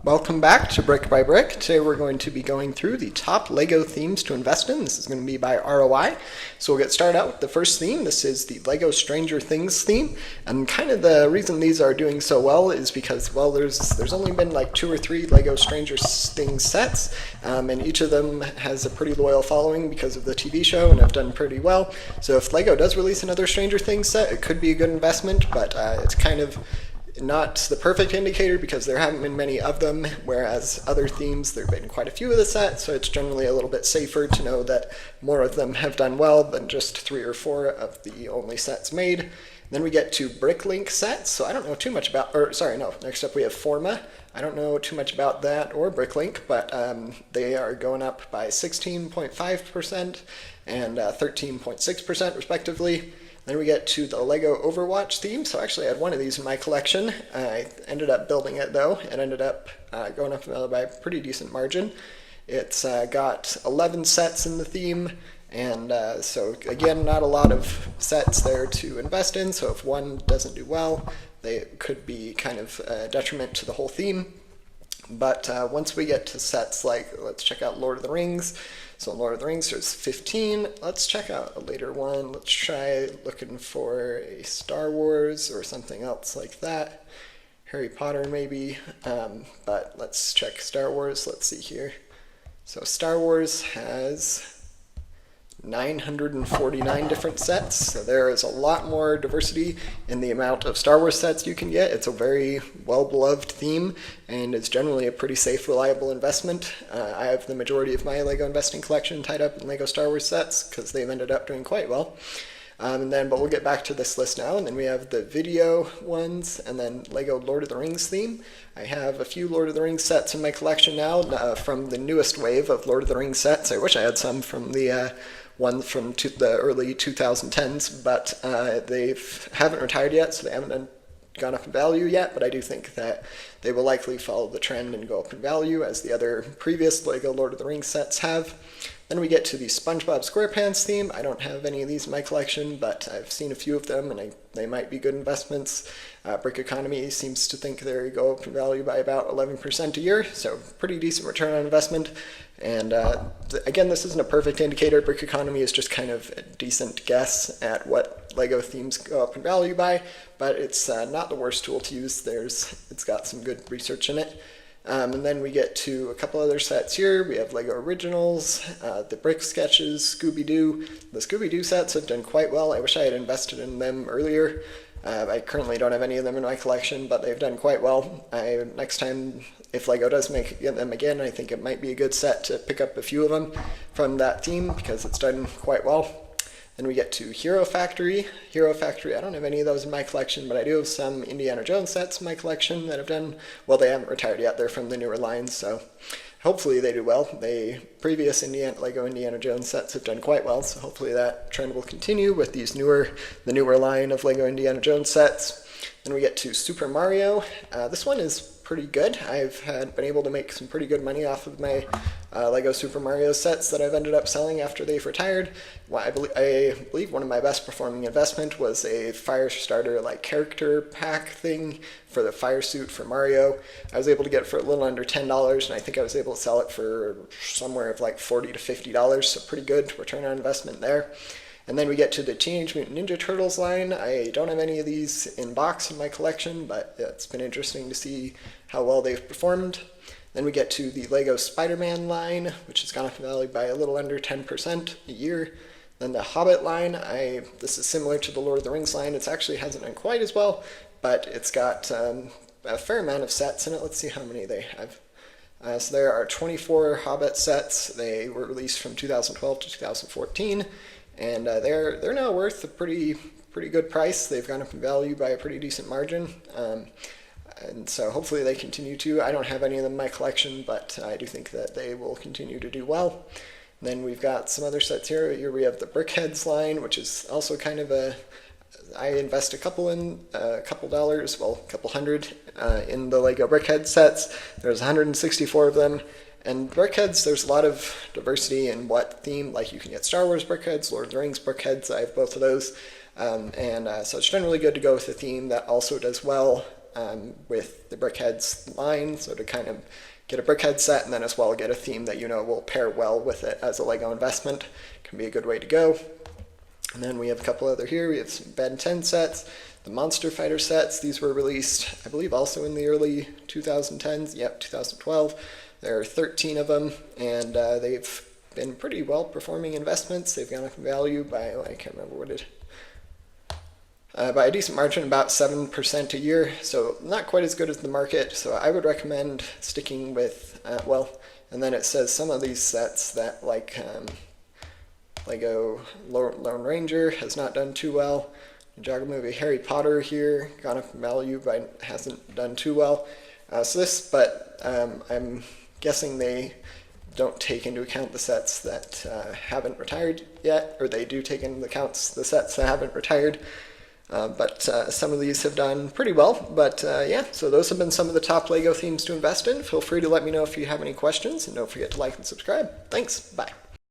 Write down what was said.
Welcome back to Brick by Brick. Today we're going to be going through the top LEGO themes to invest in. This is going to be by ROI. So we'll get started out with the first theme. This is the LEGO Stranger Things theme. And kind of the reason these are doing so well is because, well, there's only been like 2 or 3 LEGO Stranger Things sets, and each of them has a pretty loyal following because of the TV show and have done pretty well. So if LEGO does release another Stranger Things set, it could be a good investment, but it's kind of not the perfect indicator because there haven't been many of them, whereas other themes, there have been quite a few of the sets, so it's generally a little bit safer to know that more of them have done well than just 3 or 4 of the only sets made. Then we get to Bricklink sets, so I don't know too much about, next up we have Forma. I don't know too much about that or Bricklink, but they are going up by 16.5% and 13.6% respectively. Then we get to the LEGO Overwatch theme. So actually I had one of these in my collection. I ended up building it though. It ended up going up by a pretty decent margin. It's got 11 sets in the theme, and so again, not a lot of sets there to invest in. So if one doesn't do well, they could be kind of a detriment to the whole theme. But once we get to sets like, let's check out Lord of the Rings. So in Lord of the Rings, there's 15. Let's check out a later one. Let's try looking for a Star Wars or something else like that. Harry Potter maybe, but let's check Star Wars. Let's see here. So Star Wars has 949 different sets, so there is a lot more diversity in the amount of Star Wars sets you can get. It's a very well-beloved theme, and it's generally a pretty safe, reliable investment. I have the majority of my LEGO investing collection tied up in LEGO Star Wars sets because they've ended up doing quite well. But we'll get back to this list now, and then we have the video ones, and then LEGO Lord of the Rings theme. I have a few Lord of the Rings sets in my collection now from the newest wave of Lord of the Rings sets. I wish I had some from the one from the early 2010s, but they haven't retired yet, so they haven't gone up in value yet, but I do think that they will likely follow the trend and go up in value as the other previous LEGO Lord of the Rings sets have. Then we get to the SpongeBob SquarePants theme. I don't have any of these in my collection, but I've seen a few of them, and they might be good investments. Brick Economy seems to think they go up in value by about 11% a year, so pretty decent return on investment. And again, this isn't a perfect indicator. Brick Economy is just kind of a decent guess at what LEGO themes go up in value by, but it's not the worst tool to use. It's got some good research in it. And then we get to a couple other sets here. We have LEGO Originals, the Brick Sketches, Scooby-Doo. The Scooby-Doo sets have done quite well. I wish I had invested in them earlier. I currently don't have any of them in my collection, but they've done quite well. Next time, if LEGO does get them again, I think it might be a good set to pick up a few of them from that theme because it's done quite well. Then we get to Hero Factory. Hero Factory, I don't have any of those in my collection, but I do have some Indiana Jones sets in my collection that have done, well, they haven't retired yet. They're from the newer lines, so hopefully they do well. The previous LEGO Indiana Jones sets have done quite well, so hopefully that trend will continue with the newer line of LEGO Indiana Jones sets. Then we get to Super Mario. This one is pretty good. I've been able to make some pretty good money off of my LEGO Super Mario sets that I've ended up selling after they've retired. Well, I believe one of my best performing investment was a Firestarter character pack thing for the fire suit for Mario. I was able to get it for a little under $10, and I think I was able to sell it for somewhere of like $40 to $50, so pretty good return on investment there. And then we get to the Teenage Mutant Ninja Turtles line. I don't have any of these in box in my collection, but it's been interesting to see how well they've performed. Then we get to the LEGO Spider-Man line, which has gone up in value by a little under 10% a year. Then the Hobbit line, this is similar to the Lord of the Rings line. It actually hasn't done quite as well, but it's got a fair amount of sets in it. Let's see how many they have. So there are 24 Hobbit sets. They were released from 2012 to 2014. And they're now worth a pretty good price. They've gone up in value by a pretty decent margin, and so hopefully they continue to. I don't have any of them in my collection, but I do think that they will continue to do well. And then we've got some other sets here. Here we have the Brickheadz line, which is also kind of I invest a couple dollars, well, a couple hundred in the LEGO Brickheadz sets. There's 164 of them. And Brickheadz, there's a lot of diversity in what theme, like you can get Star Wars Brickheadz, Lord of the Rings Brickheadz, I have both of those. So it's generally good to go with a theme that also does well with the Brickheadz line, so to kind of get a Brickheadz set and then as well get a theme that you know will pair well with it as a LEGO investment. Can be a good way to go. And then we have a couple other here. We have some Ben 10 sets, the Monster Fighter sets. These were released, I believe, also in the early 2010s. Yep, 2012. There are 13 of them, and they've been pretty well performing investments. They've gone up in value by, I can't remember what it by a decent margin, about 7% a year, so not quite as good as the market. So I would recommend sticking with, and then it says some of these sets that, like Lego Lone Ranger has not done too well. Ninjago movie Harry Potter here, gone up in value, but hasn't done too well. I'm guessing they don't take into account the sets that haven't retired yet, or they do take into account the sets that haven't retired. But some of these have done pretty well. But yeah, so those have been some of the top LEGO themes to invest in. Feel free to let me know if you have any questions, and don't forget to like and subscribe. Thanks. Bye.